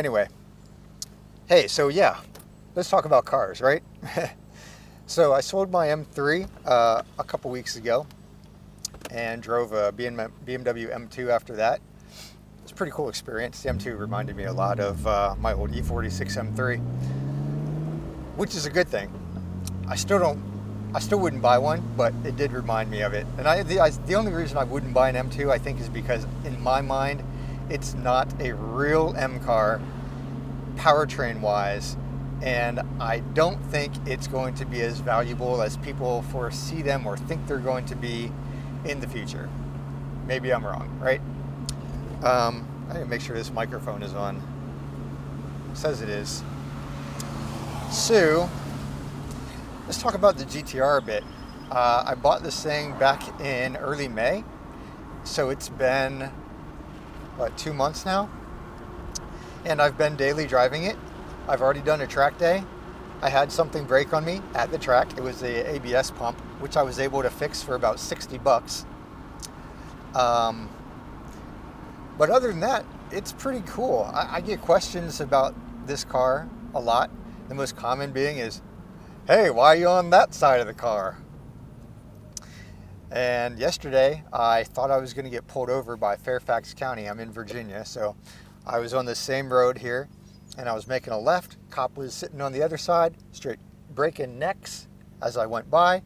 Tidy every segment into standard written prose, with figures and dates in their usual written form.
Anyway, hey, so yeah, let's talk about cars, right? So I sold my M3 a couple weeks ago and drove a BMW M2 after that. It's a pretty cool experience. The M2 reminded me a lot of my old E46 M3, which is a good thing. I still wouldn't buy one, but it did remind me of it. And the only reason I wouldn't buy an M2, I think, is because in my mind, it's not a real M car, powertrain wise, and I don't think it's going to be as valuable as people foresee them or think they're going to be in the future. Maybe I'm wrong, right? I need to make sure this microphone is on. It says it is. So let's talk about the GTR a bit. I bought this thing back in early May, so it's been, what, 2 months now? And I've been daily driving it. I've already done a track day. I had something break on me at the track. It was the ABS pump, which I was able to fix for about 60 bucks. But other than that, it's pretty cool. I get questions about this car a lot. The most common being is, hey, why are you on that side of the car? And yesterday, I thought I was going to get pulled over by Fairfax County. I'm in Virginia, so I was on the same road here, and I was making a left. Cop was sitting on the other side, straight breaking necks as I went by.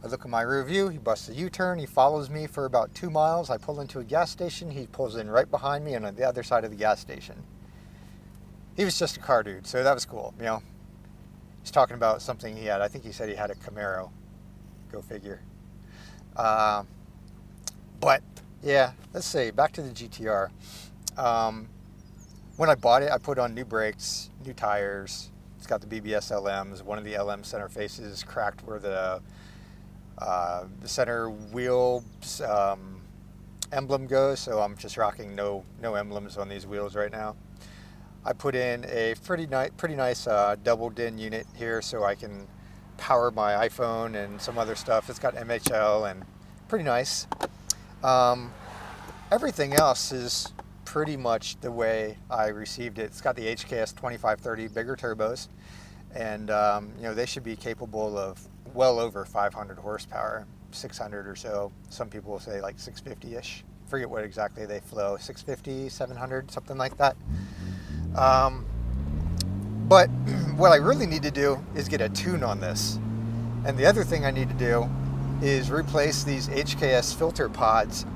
I look in my rear view, he busts a U-turn, he follows me for about 2 miles. I pull into a gas station, he pulls in right behind me and on the other side of the gas station. He was just a car dude, so that was cool, you know. He's talking about something he had. I think he said he had a Camaro. Go figure. But yeah, let's see, back to the GTR. When I bought it, I put on new brakes, new tires. It's got the BBS LMs. One of the LM center faces cracked where the center wheel emblem goes, so I'm just rocking no emblems on these wheels right now. I put in a pretty nice double DIN unit here so I can power my iPhone and some other stuff. It's got MHL and pretty nice. Everything else is pretty much the way I received it. It's got the HKS 2530 bigger turbos, and you know, they should be capable of well over 500 horsepower, 600 or so. Some people will say like 650-ish. Forget what exactly they flow, 650, 700, something like that. But what I really need to do is get a tune on this. And the other thing I need to do is replace these HKS filter pods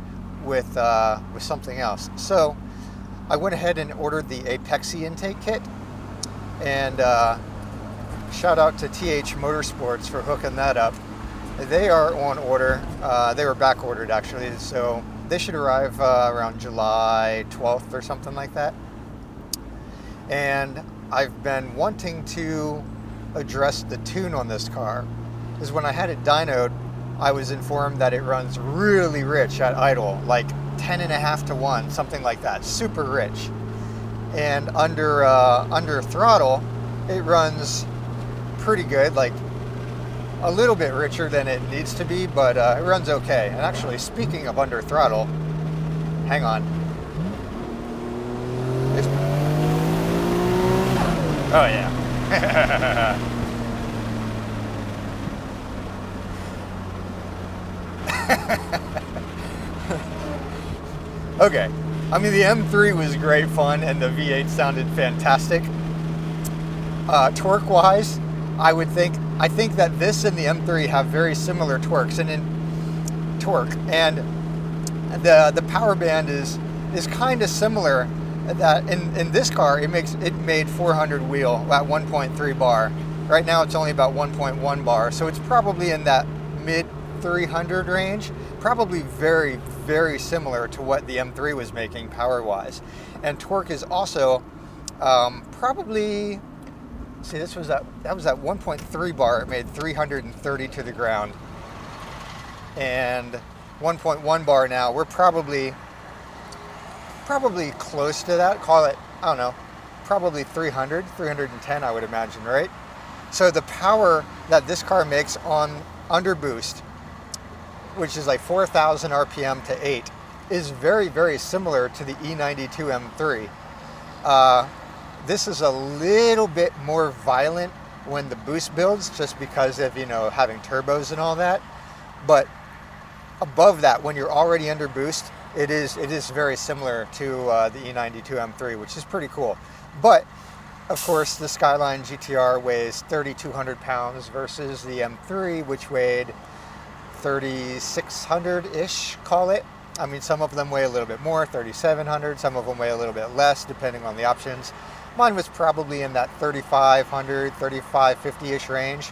with something else. So I went ahead and ordered the Apexi intake kit, and shout out to TH Motorsports for hooking that up. They are on order. They were back ordered actually, so they should arrive around July 12th or something like that. And I've been wanting to address the tune on this car, because when I had it dynoed, I was informed that it runs really rich at idle, like 10.5 to 1, something like that, super rich. And under throttle, it runs pretty good, like a little bit richer than it needs to be, but it runs okay. And actually, speaking of under throttle, hang on. Oh yeah. Okay, I mean, the M3 was great fun and the V8 sounded fantastic. Torque-wise, I think that this and the M3 have very similar torques, and in torque, and the power band is kind of similar. That in this car, it made 400 wheel at 1.3 bar. Right now, it's only about 1.1 bar, so it's probably in that mid 300 range. Probably very, very similar to what the M3 was making power-wise. And torque is also probably, see, that was at 1.3 bar. It made 330 to the ground, and 1.1 bar now. We're probably close to that. Call it, I don't know, probably 300, 310, I would imagine, right? So the power that this car makes on underboost, which is like 4,000 RPM to 8, is very, very similar to the E92 M3. This is a little bit more violent when the boost builds, just because of, you know, having turbos and all that. But above that, when you're already under boost, it is very similar to the E92 M3, which is pretty cool. But of course, the Skyline GTR weighs 3,200 pounds versus the M3, which weighed 3,600-ish, call it. I mean, some of them weigh a little bit more, 3,700. Some of them weigh a little bit less, depending on the options. Mine was probably in that 3,500, 3,550-ish range.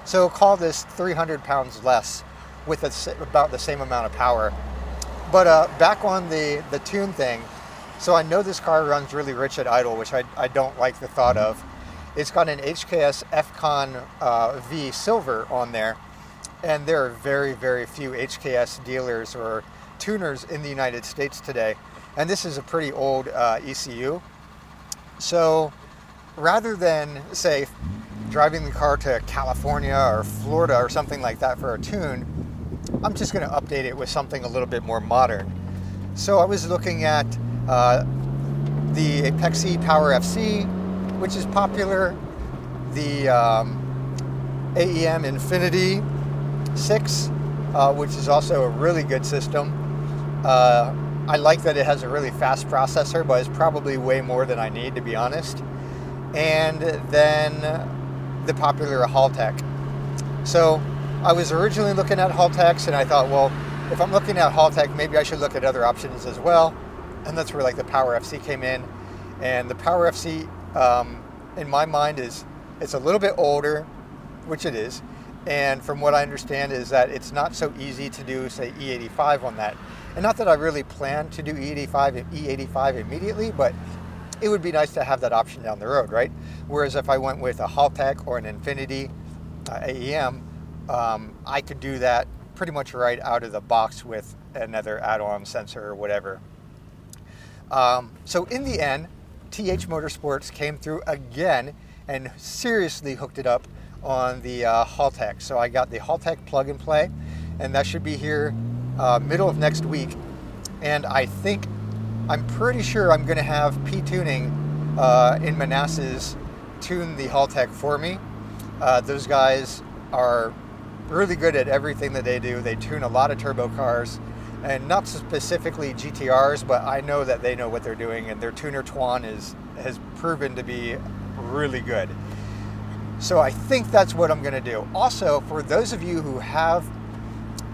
So call this 300 pounds less with about the same amount of power. But back on the tune thing, so I know this car runs really rich at idle, which I don't like the thought of. It's got an HKS FCON V Silver on there, and there are very, very few HKS dealers or tuners in the United States today. And this is a pretty old ECU. So rather than, say, driving the car to California or Florida or something like that for a tune, I'm just going to update it with something a little bit more modern. So I was looking at the Apexi Power FC, which is popular, the AEM Infinity 6, which is also a really good system. I like that it has a really fast processor, but it's probably way more than I need, to be honest. And then the popular Haltech. So I was originally looking at Haltechs, and I thought, well, if I'm looking at Haltech, maybe I should look at other options as well. And that's where like the Power FC came in. And the Power FC, in my mind, it's a little bit older, which it is. And from what I understand is that it's not so easy to do, say, E85 on that. And not that I really plan to do E85 immediately, but it would be nice to have that option down the road, right? Whereas if I went with a Haltech or an Infinity AEM, I could do that pretty much right out of the box with another add-on sensor or whatever. So in the end, TH Motorsports came through again and seriously hooked it up on the Haltech. So I got the Haltech plug and play, and that should be here middle of next week. And I'm pretty sure I'm going to have P-Tuning in Manassas tune the Haltech for me. Those guys are really good at everything that they do. They tune a lot of turbo cars, and not specifically GTRs, but I know that they know what they're doing, and their tuner Tuan has proven to be really good. So I think that's what I'm going to do. Also, for those of you who have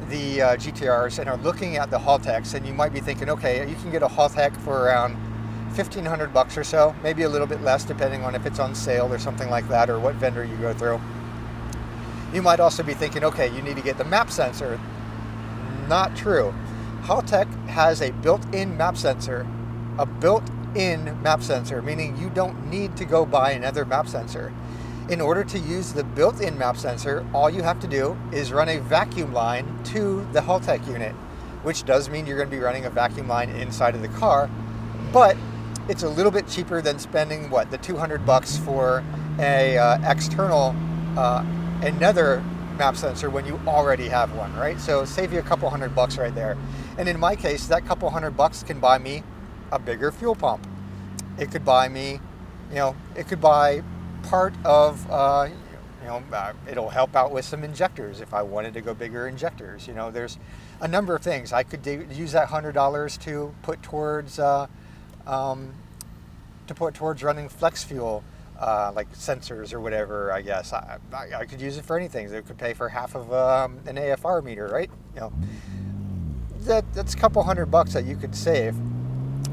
the GTRs and are looking at the Haltechs, and you might be thinking, okay, you can get a Haltech for around 1,500 bucks or so, maybe a little bit less depending on if it's on sale or something like that, or what vendor you go through. You might also be thinking, okay, you need to get the map sensor. Not true. Haltech has a built-in map sensor. A built-in map sensor, meaning you don't need to go buy another map sensor. In order to use the built-in map sensor, all you have to do is run a vacuum line to the Haltech unit, which does mean you're going to be running a vacuum line inside of the car, but it's a little bit cheaper than spending, what, the 200 bucks for a external another map sensor when you already have one, right? So save you a couple $100 right there. And in my case, that couple $100 can buy me a bigger fuel pump. It could buy me, it could buy part of, it'll help out with some injectors if I wanted to go bigger injectors. There's a number of things. I could use that $100 to put towards running flex fuel, like sensors or whatever. I guess I could use it for anything. It could pay for half of an AFR meter, right? That's a couple $100 that you could save.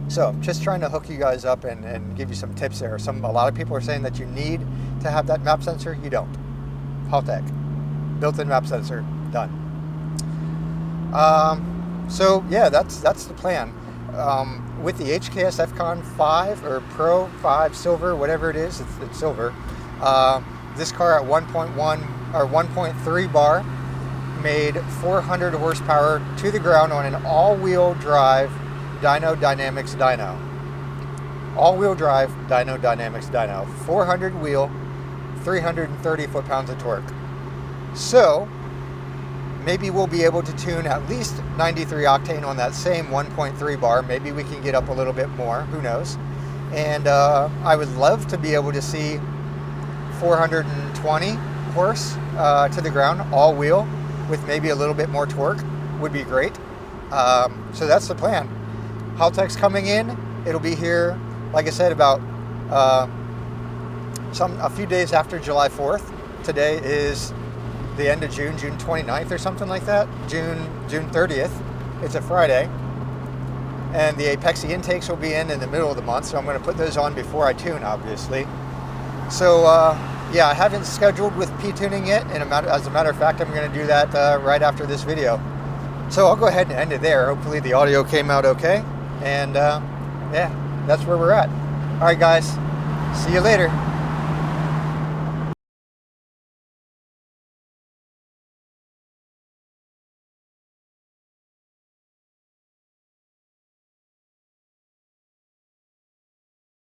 So just trying to hook you guys up and give you some tips there. A lot of people are saying that you need to have that map sensor. You don't. Haltech, built-in map sensor, done. So yeah, that's the plan. With the HKS FCON 5 or Pro 5 Silver, whatever it is, it's silver. This car at 1.1 or 1.3 bar made 400 horsepower to the ground on an all-wheel drive Dyno Dynamics dyno. All-wheel drive Dyno Dynamics dyno. 400 wheel, 330 foot-pounds of torque. So maybe we'll be able to tune at least 93 octane on that same 1.3 bar. Maybe we can get up a little bit more, who knows. And I would love to be able to see 420 horse to the ground, all wheel, with maybe a little bit more torque would be great. So that's the plan. Haltech's coming in. It'll be here, like I said, about a few days after July 4th. Today is the end of June, June 29th or something like that. June 30th. It's a Friday. And the Apexi intakes will be in the middle of the month, so I'm going to put those on before I tune, obviously. So yeah, I haven't scheduled with P-tuning yet, and as a matter of fact, I'm going to do that right after this video. So I'll go ahead and end it there. Hopefully the audio came out okay, and yeah, that's where we're at. All right, guys, see you later.